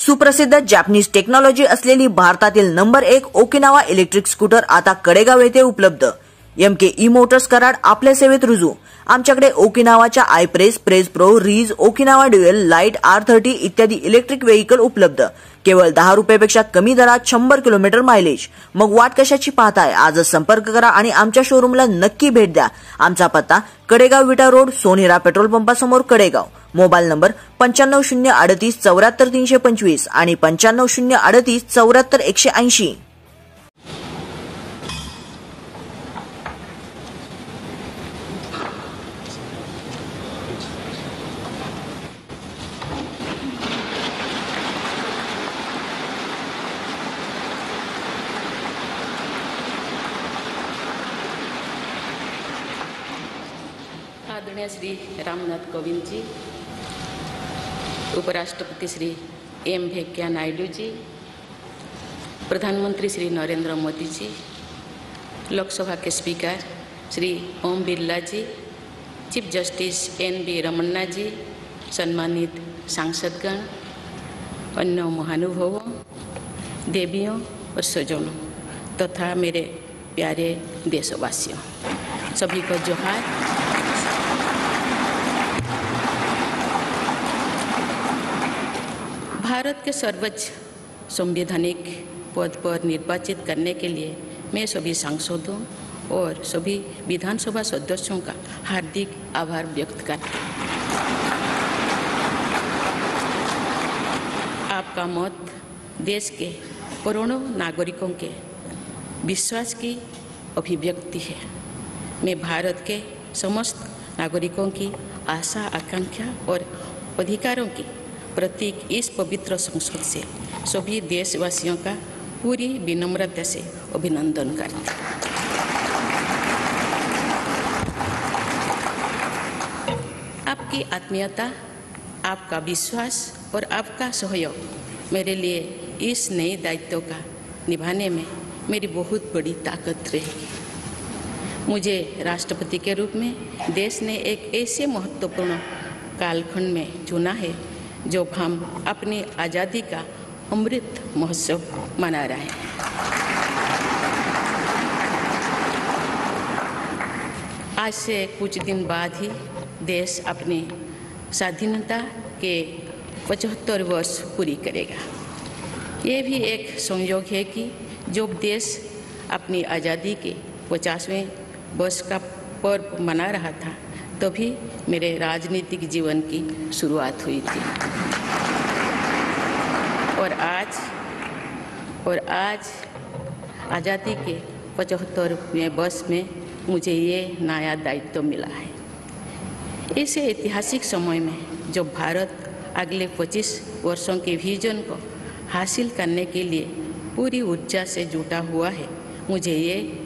सुप्रसिद्ध Japanese technology असलेली भारतातील नंबर 1 ओकिनावा इलेक्ट्रिक स्कूटर आता कडेगाव येथे उपलब्ध। MK ई मोटर्स कराड आपल्या सेवेत रुजू। आमच्याकडे ओकिनावाच्या iPraise, praise pro, ridge, Okinawa dual, lite, R30 इत्यादी इलेक्ट्रिक व्हेइकल उपलब्ध। केवळ 10 रुपयापेक्षा कमी दरात 100 किलोमीटर मायलेज। मग वाट कशाची पाहताय? आजच संपर्क करा आणि आमच्या शोरूमला नक्की भेट द्या। आमचा पत्ता कडेगाव विटा रोड, सोनेरा पेट्रोल पंपासमोर, कडेगाव। मोबाईल नंबर 9508 74 325 आणि 9508 74 180। आदरणीय श्री रामनाथ कोविंद जी, उपराष्ट्रपति श्री M वेंकैया नायडू जी, प्रधानमंत्री श्री नरेंद्र मोदी जी, लोकसभा के स्पीकर श्री ओम बिरला जी, चीफ जस्टिस NV रमन्ना जी, सम्मानित सांसदगण, अन्य महानुभावों, देवियों और स्वजनों तथा मेरे प्यारे देशवासियों, सभी को जोहार। भारत के सर्वोच्च संवैधानिक पद पर निर्वाचित करने के लिए मैं सभी सांसदों और सभी विधानसभा सदस्यों का हार्दिक आभार व्यक्त करती हूँ। आपका मत देश के करोड़ों नागरिकों के विश्वास की अभिव्यक्ति है। मैं भारत के समस्त नागरिकों की आशा, आकांक्षा और अधिकारों की प्रतीक इस पवित्र संसद से सभी देशवासियों का पूरी विनम्रता से अभिनंदन करती हूँ। आपकी आत्मीयता, आपका विश्वास और आपका सहयोग मेरे लिए इस नए दायित्व का निभाने में मेरी बहुत बड़ी ताकत रहेगी। मुझे राष्ट्रपति के रूप में देश ने एक ऐसे महत्वपूर्ण कालखंड में चुना है जब हम अपनी आज़ादी का अमृत महोत्सव मना रहे हैं। आज से कुछ दिन बाद ही देश अपनी स्वाधीनता के 75 वर्ष पूरी करेगा। ये भी एक संयोग है कि जब देश अपनी आज़ादी के 50वें वर्ष का पर्व मना रहा था, तभी मेरे राजनीतिक जीवन की शुरुआत हुई थी। और आज आज़ादी के 75वें वर्ष में मुझे ये नया दायित्व मिला है। ऐसे ऐतिहासिक समय में जब भारत अगले 25 वर्षों के विजन को हासिल करने के लिए पूरी ऊर्जा से जुटा हुआ है, मुझे ये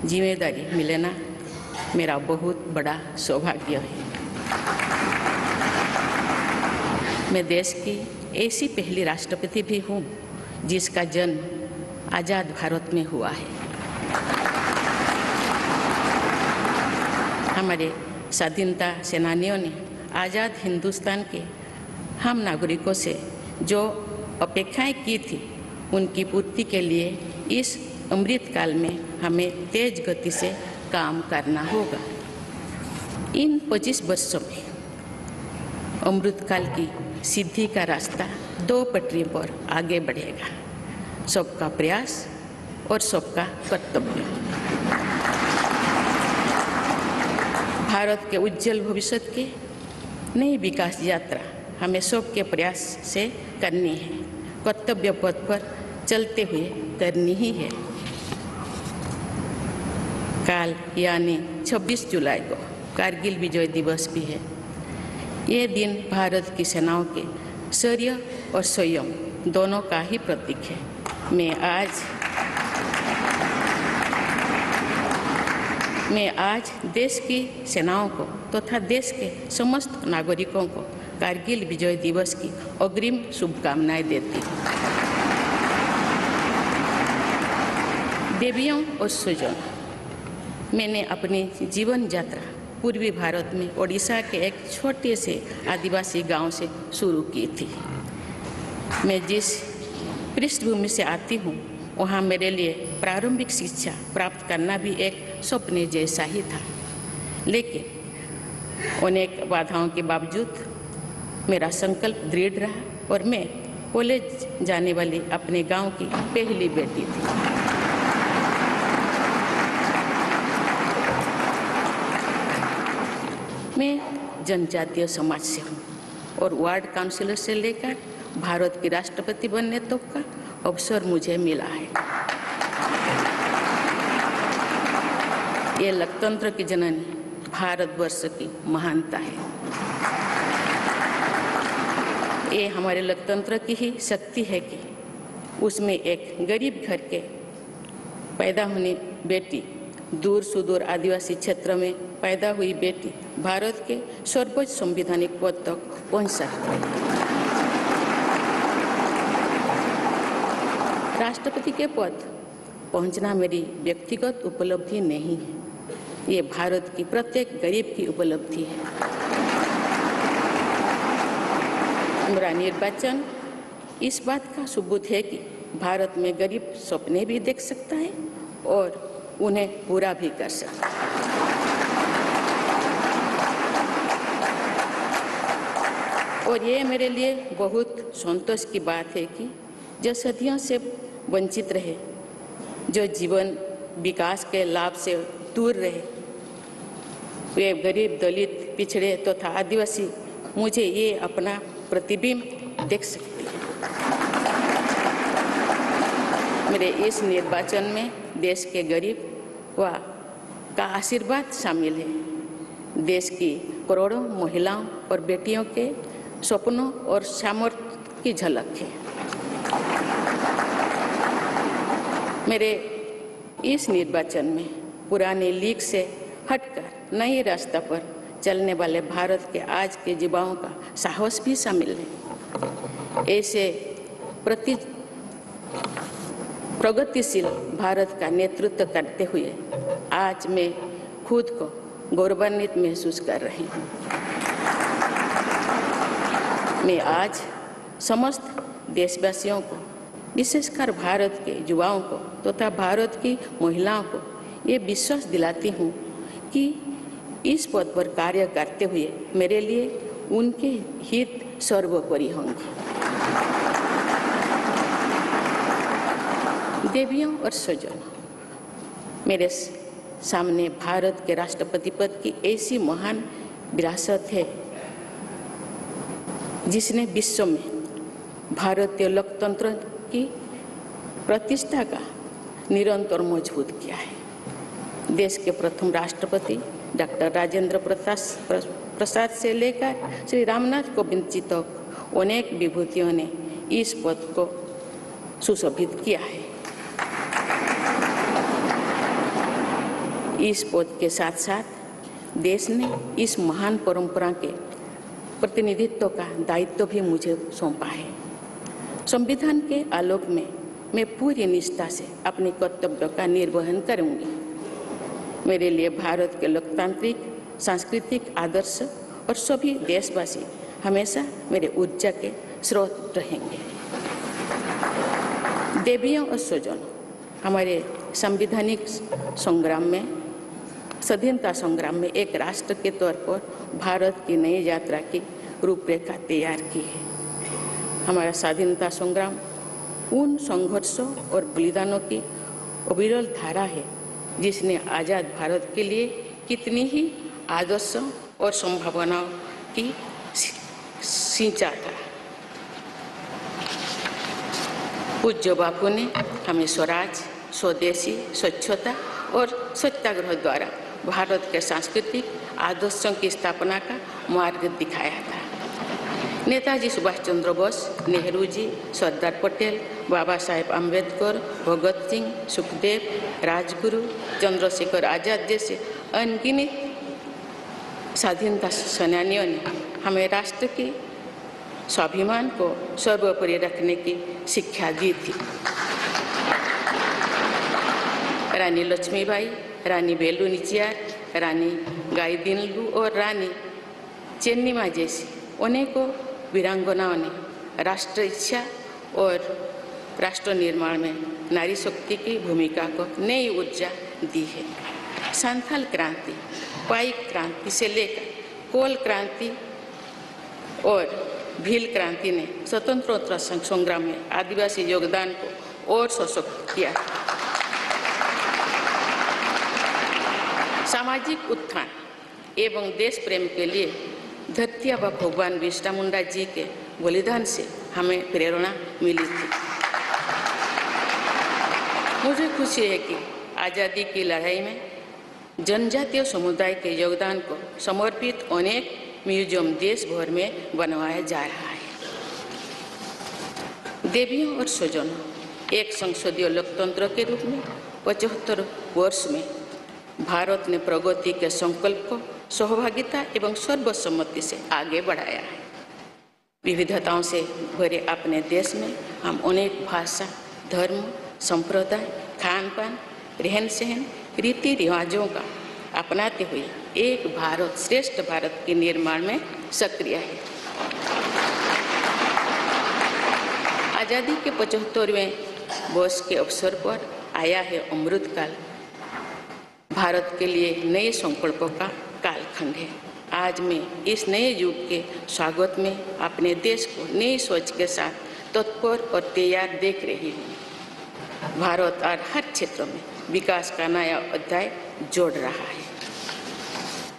जिम्मेदारी मिलना मेरा बहुत बड़ा सौभाग्य है। मैं देश की ऐसी पहली राष्ट्रपति भी हूँ जिसका जन्म आज़ाद भारत में हुआ है। हमारे स्वाधीनता सेनानियों ने आज़ाद हिंदुस्तान के हम नागरिकों से जो अपेक्षाएं की थी, उनकी पूर्ति के लिए इस अमृत काल में हमें तेज गति से काम करना होगा। इन 25 वर्षों में अमृतकाल की सिद्धि का रास्ता 2 पटरियों पर आगे बढ़ेगा, सबका प्रयास और सबका कर्तव्य। भारत के उज्जवल भविष्य की नई विकास यात्रा हमें सबके प्रयास से करनी है, कर्तव्य पथ पर चलते हुए करनी ही है। कल यानी 26 जुलाई को कारगिल विजय दिवस भी है। ये दिन भारत की सेनाओं के शौर्य और संयम दोनों का ही प्रतीक है। मैं आज देश की सेनाओं को तथा देश के समस्त नागरिकों को कारगिल विजय दिवस की अग्रिम शुभकामनाएं देती हूँ। देवियों और स्वजनों, मैंने अपनी जीवन यात्रा पूर्वी भारत में ओडिशा के एक छोटे से आदिवासी गांव से शुरू की थी। मैं जिस पृष्ठभूमि से आती हूँ वहाँ मेरे लिए प्रारंभिक शिक्षा प्राप्त करना भी एक स्वप्न जैसा ही था, लेकिन अनेक बाधाओं के बावजूद मेरा संकल्प दृढ़ रहा और मैं कॉलेज जाने वाली अपने गांव की पहली बेटी थी। मैं जनजातीय समाज से हूँ और वार्ड काउंसिलर से लेकर भारत की राष्ट्रपति बनने तक का अवसर मुझे मिला है। ये लोकतंत्र की जननी भारतवर्ष की महानता है। ये हमारे लोकतंत्र की ही शक्ति है कि उसमें एक गरीब घर के पैदा होने बेटी, दूर सुदूर आदिवासी क्षेत्र में पैदा हुई बेटी भारत के सर्वोच्च संवैधानिक पद तक पहुंच सकती है। राष्ट्रपति के पद पहुंचना मेरी व्यक्तिगत उपलब्धि नहीं है, ये भारत की प्रत्येक गरीब की उपलब्धि है। मेरा निर्वाचन इस बात का सबूत है कि भारत में गरीब सपने भी देख सकता है और उन्हें पूरा भी कर सकता है। और ये मेरे लिए बहुत संतोष की बात है कि जो सदियों से वंचित रहे, जो जीवन विकास के लाभ से दूर रहे, वे गरीब, दलित, पिछड़े तथा आदिवासी मुझे ये अपना प्रतिबिंब देख सकते हैं। मेरे इस निर्वाचन में देश के गरीब व का आशीर्वाद शामिल है। देश की करोड़ों महिलाओं और बेटियों के सपनों और सामर्थ्य की झलक है। मेरे इस निर्वाचन में पुराने लीग से हटकर नए रास्ते पर चलने वाले भारत के आज के युवाओं का साहस भी शामिल है। ऐसे प्रगतिशील भारत का नेतृत्व करते हुए आज मैं खुद को गौरवान्वित महसूस कर रही हूँ। मैं आज समस्त देशवासियों को, विशेषकर भारत के युवाओं को तथा भारत की महिलाओं को ये विश्वास दिलाती हूँ कि इस पद पर कार्य करते हुए मेरे लिए उनके हित सर्वोपरि होंगे। देवियों और स्वजनों, मेरे सामने भारत के राष्ट्रपति पद की ऐसी महान विरासत है जिसने विश्व में भारतीय लोकतंत्र की प्रतिष्ठा का निरंतर मजबूत किया है। देश के प्रथम राष्ट्रपति डॉक्टर राजेंद्र प्रसाद से लेकर श्री रामनाथ कोविंद जी तक अनेक विभूतियों ने इस पद को सुशोभित किया है। इस पद के साथ साथ देश ने इस महान परंपरा के प्रतिनिधित्व का दायित्व भी मुझे सौंपा है। संविधान के आलोक में मैं पूरी निष्ठा से अपने कर्तव्यों का निर्वहन करूंगी। मेरे लिए भारत के लोकतांत्रिक सांस्कृतिक आदर्श और सभी देशवासी हमेशा मेरे ऊर्जा के स्रोत रहेंगे। देवियों और स्वजनों, हमारे संवैधानिक संग्राम में, स्वाधीनता संग्राम में एक राष्ट्र के तौर पर भारत की नई यात्रा की रूपरेखा तैयार की है। हमारा स्वाधीनता संग्राम उन संघर्षों और बलिदानों की अविरल धारा है जिसने आज़ाद भारत के लिए कितनी ही आदर्शों और संभावनाओं की सिंचा था। पूज्य बापू ने हमें स्वराज, स्वदेशी, स्वच्छता और सत्याग्रह द्वारा भारत के सांस्कृतिक आदर्शों की स्थापना का मार्ग दिखाया था। नेताजी सुभाष चंद्र बोस, नेहरू जी, सरदार पटेल, बाबा साहेब अम्बेडकर, भगत सिंह, सुखदेव, राजगुरु, चंद्रशेखर आजाद जैसे अनगिनत स्वाधीनता सेनानियों ने हमें राष्ट्र के स्वाभिमान को सर्वोपरि रखने की शिक्षा दी थी। रानी लक्ष्मीबाई, रानी वेलु नाचियार, रानी गाईदिन्लु और रानी चेन्निमा जैसी अनेकों वीरांगनाओं ने राष्ट्र इच्छा और राष्ट्र निर्माण में नारी शक्ति की भूमिका को नई ऊर्जा दी है। संथाल क्रांति, पाइक क्रांति से लेकर कोल क्रांति और भील क्रांति ने स्वतंत्रता संग्राम में आदिवासी योगदान को और सशक्त किया। सामाजिक उत्थान एवं देश प्रेम के लिए धरती आबा भगवान बिरसा मुंडा जी के बलिदान से हमें प्रेरणा मिली थी। मुझे खुशी है कि आज़ादी की लड़ाई में जनजातीय समुदाय के योगदान को समर्पित अनेक म्यूजियम देश भर में बनवाया जा रहा है। देवियों और स्वजनों, एक संसदीय लोकतंत्र के रूप में 75 वर्ष में भारत ने प्रगति के संकल्प को सहभागिता एवं सर्वसम्मति से आगे बढ़ाया है। विविधताओं से भरे अपने देश में हम अनेक भाषा, धर्म, संप्रदाय, खान पान, रहन सहन, रीति रिवाजों का अपनाते हुए एक भारत श्रेष्ठ भारत के निर्माण में सक्रिय है। आज़ादी के 75वें वर्ष के अवसर पर आया है अमृतकाल। भारत के लिए नए संकल्पों का कालखंड है। आज मैं इस नए युग के स्वागत में अपने देश को नई सोच के साथ तत्पर और तैयार देख रही हूँ। भारत और हर क्षेत्र में विकास का नया अध्याय जोड़ रहा है।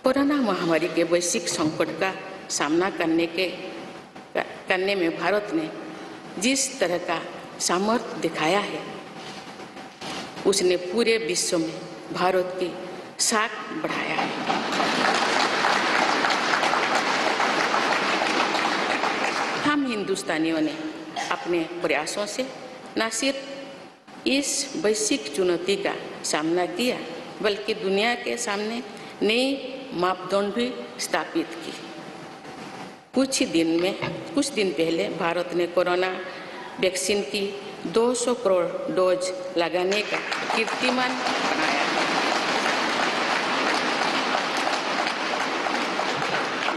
कोरोना महामारी के वैश्विक संकट का सामना करने में भारत ने जिस तरह का सामर्थ्य दिखाया है, उसने पूरे विश्व में भारत की साख बढ़ाया है। हम हिंदुस्तानियों ने अपने प्रयासों से न सिर्फ इस वैश्विक चुनौती का सामना किया, बल्कि दुनिया के सामने नई मापदंड भी स्थापित की। कुछ दिन पहले भारत ने कोरोना वैक्सीन की 200 करोड़ डोज लगाने का कीर्तिमान बनाया।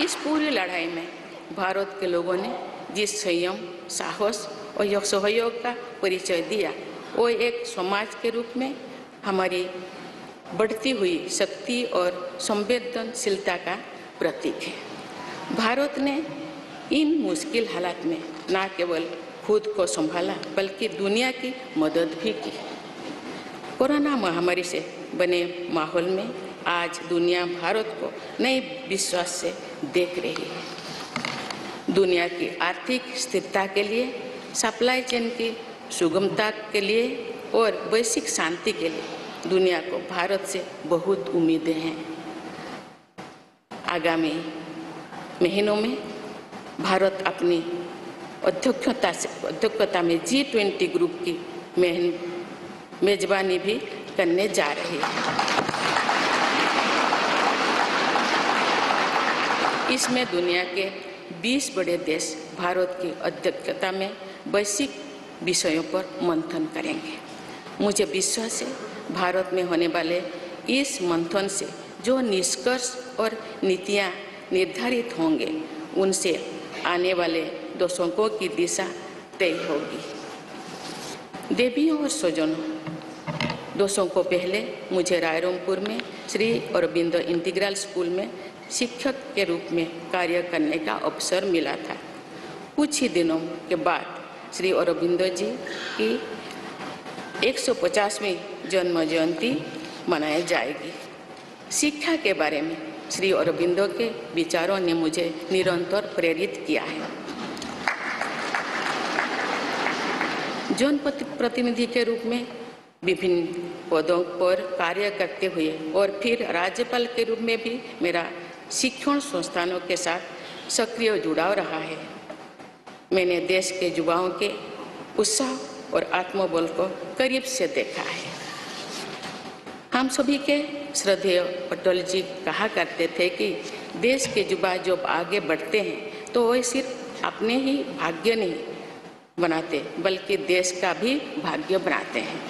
इस पूरी लड़ाई में भारत के लोगों ने जिस संयम, साहस और सहयोग का परिचय दिया, वो एक समाज के रूप में हमारी बढ़ती हुई शक्ति और संवेदनशीलता का प्रतीक है। भारत ने इन मुश्किल हालात में न केवल खुद को संभाला, बल्कि दुनिया की मदद भी की। कोरोना महामारी से बने माहौल में आज दुनिया भारत को नए विश्वास से देख रही है। दुनिया की आर्थिक स्थिरता के लिए, सप्लाई चेन की सुगमता के लिए और वैश्विक शांति के लिए दुनिया को भारत से बहुत उम्मीदें हैं। आगामी महीनों में भारत अपनी अध्यक्षता में G20 ग्रुप की मेजबानी भी करने जा रही है। इसमें दुनिया के 20 बड़े देश भारत की अध्यक्षता में वैश्विक विषयों पर मंथन करेंगे। मुझे विश्वास है भारत में होने वाले इस मंथन से जो निष्कर्ष और नीतियां निर्धारित होंगे, उनसे आने वाले दशकों की दिशा तय होगी। देवियों और स्वजनों, दशकों पहले मुझे रायरंगपुर में श्री अरबिंदो इंटीग्रल स्कूल में शिक्षक के रूप में कार्य करने का अवसर मिला था। कुछ ही दिनों के बाद श्री अरबिंदो जी की 150वीं जन्म जयंती मनाई जाएगी। शिक्षा के बारे में श्री अरबिंदो के विचारों ने मुझे निरंतर प्रेरित किया है। जनप्रतिनिधि के रूप में विभिन्न पदों पर कार्य करते हुए और फिर राज्यपाल के रूप में भी मेरा शिक्षण संस्थानों के साथ सक्रिय जुड़ाव रहा है। मैंने देश के युवाओं के उत्साह और आत्मबल को करीब से देखा है। हम सभी के श्रद्धेय अटल जी कहा करते थे कि देश के युवा जब आगे बढ़ते हैं तो वे सिर्फ अपने ही भाग्य नहीं बनाते, बल्कि देश का भी भाग्य बनाते हैं।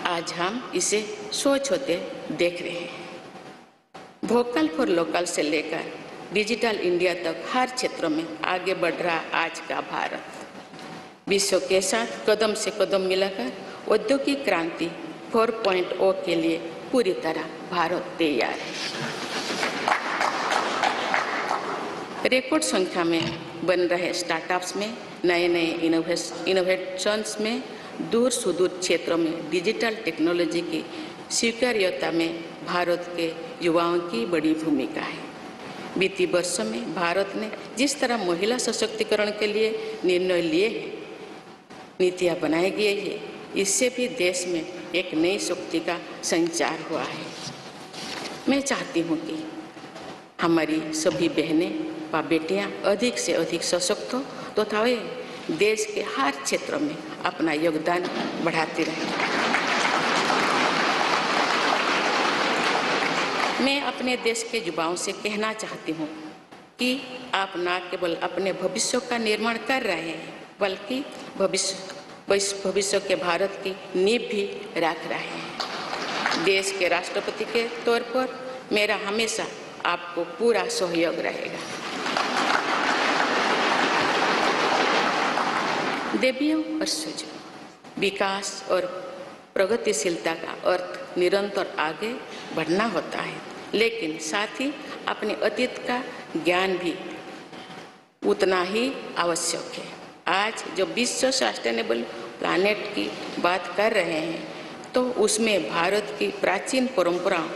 आज हम इसे सोच होते देख रहे हैं। वोकल फॉर लोकल से लेकर डिजिटल इंडिया तक हर क्षेत्र में आगे बढ़ रहा आज का भारत विश्व के साथ कदम से कदम मिलाकर औद्योगिक क्रांति 4.0 के लिए पूरी तरह भारत तैयार है। रिकॉर्ड संख्या में बन रहे स्टार्टअप्स में नए नए इनोवेशंस में दूर सुदूर क्षेत्रों में डिजिटल टेक्नोलॉजी की स्वीकार्यता में भारत के युवाओं की बड़ी भूमिका है। बीती वर्षों में भारत ने जिस तरह महिला सशक्तिकरण के लिए निर्णय लिए हैं, नीतियाँ बनाई गई है, इससे भी देश में एक नई शक्ति का संचार हुआ है। मैं चाहती हूँ कि हमारी सभी बहनें व बेटियाँ अधिक से अधिक सशक्त हो तथा वे देश के हर क्षेत्र में अपना योगदान बढ़ाती रहें। मैं अपने देश के युवाओं से कहना चाहती हूँ कि आप न केवल अपने भविष्य का निर्माण कर रहे हैं बल्कि भविष्य के भारत की नींव भी रख रहे हैं। देश के राष्ट्रपति के तौर पर मेरा हमेशा आपको पूरा सहयोग रहेगा। देवियों और सुजों, विकास और प्रगतिशीलता का अर्थ निरंतर आगे बढ़ना होता है, लेकिन साथ ही अपने अतीत का ज्ञान भी उतना ही आवश्यक है। आज जब विश्व सस्टेनेबल प्लैनेट की बात कर रहे हैं तो उसमें भारत की प्राचीन परंपराओं,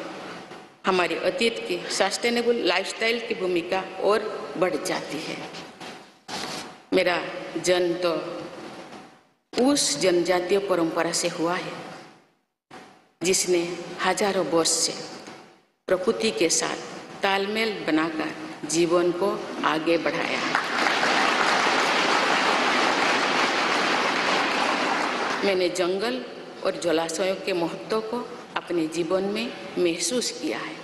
हमारे अतीत की सस्टेनेबल लाइफस्टाइल की भूमिका और बढ़ जाती है। मेरा जन्म तो उस जनजातीय परंपरा से हुआ है जिसने हजारों वर्ष से प्रकृति के साथ तालमेल बनाकर जीवन को आगे बढ़ाया है। मैंने जंगल और जलाशयों के महत्व को अपने जीवन में महसूस किया है।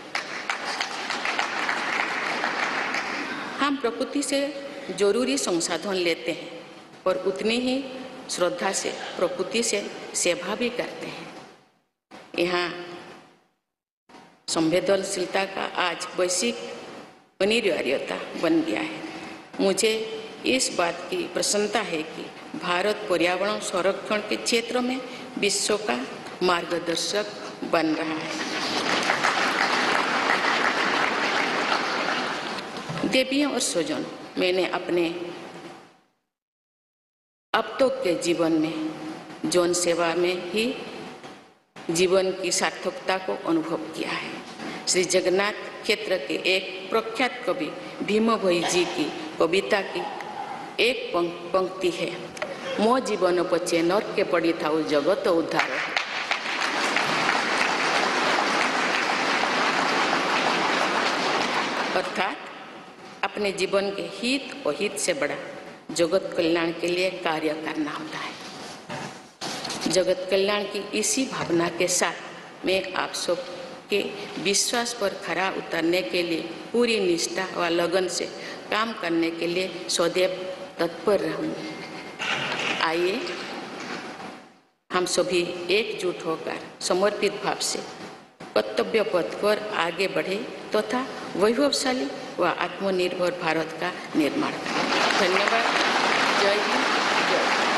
हम प्रकृति से जरूरी संसाधन लेते हैं और उतनी ही श्रद्धा से प्रकृति से सेवा भी करते हैं। यहाँ संवेदनशीलता का आज वैश्विक अनिवार्यता बन गया है। मुझे इस बात की प्रसन्नता है कि भारत पर्यावरण संरक्षण के क्षेत्र में विश्व का मार्गदर्शक बन रहा है। देवियों और स्वजन, मैंने अपने अब तक के जीवन में जौन सेवा में ही जीवन की सार्थकता को अनुभव किया है। श्री जगन्नाथ क्षेत्र के एक प्रख्यात कवि भीम भोई जी की कविता की एक पंक्ति है, मो जीवन पचे नरके पड़ी थाउ जगत उद्धार। अर्थात अपने जीवन के हित और हित से बड़ा जगत कल्याण के लिए कार्य करना होता है। जगत कल्याण की इसी भावना के साथ मैं आप सब के विश्वास पर खरा उतरने के लिए पूरी निष्ठा व लगन से काम करने के लिए सदैव तत्पर रहूँगी। आइए हम सभी एकजुट होकर समर्पित भाव से कर्तव्य पथ पर आगे बढ़े तथा वैभवशाली व आत्मनिर्भर भारत का निर्माण करें। धन्यवाद। जय हिंद, जय भारत।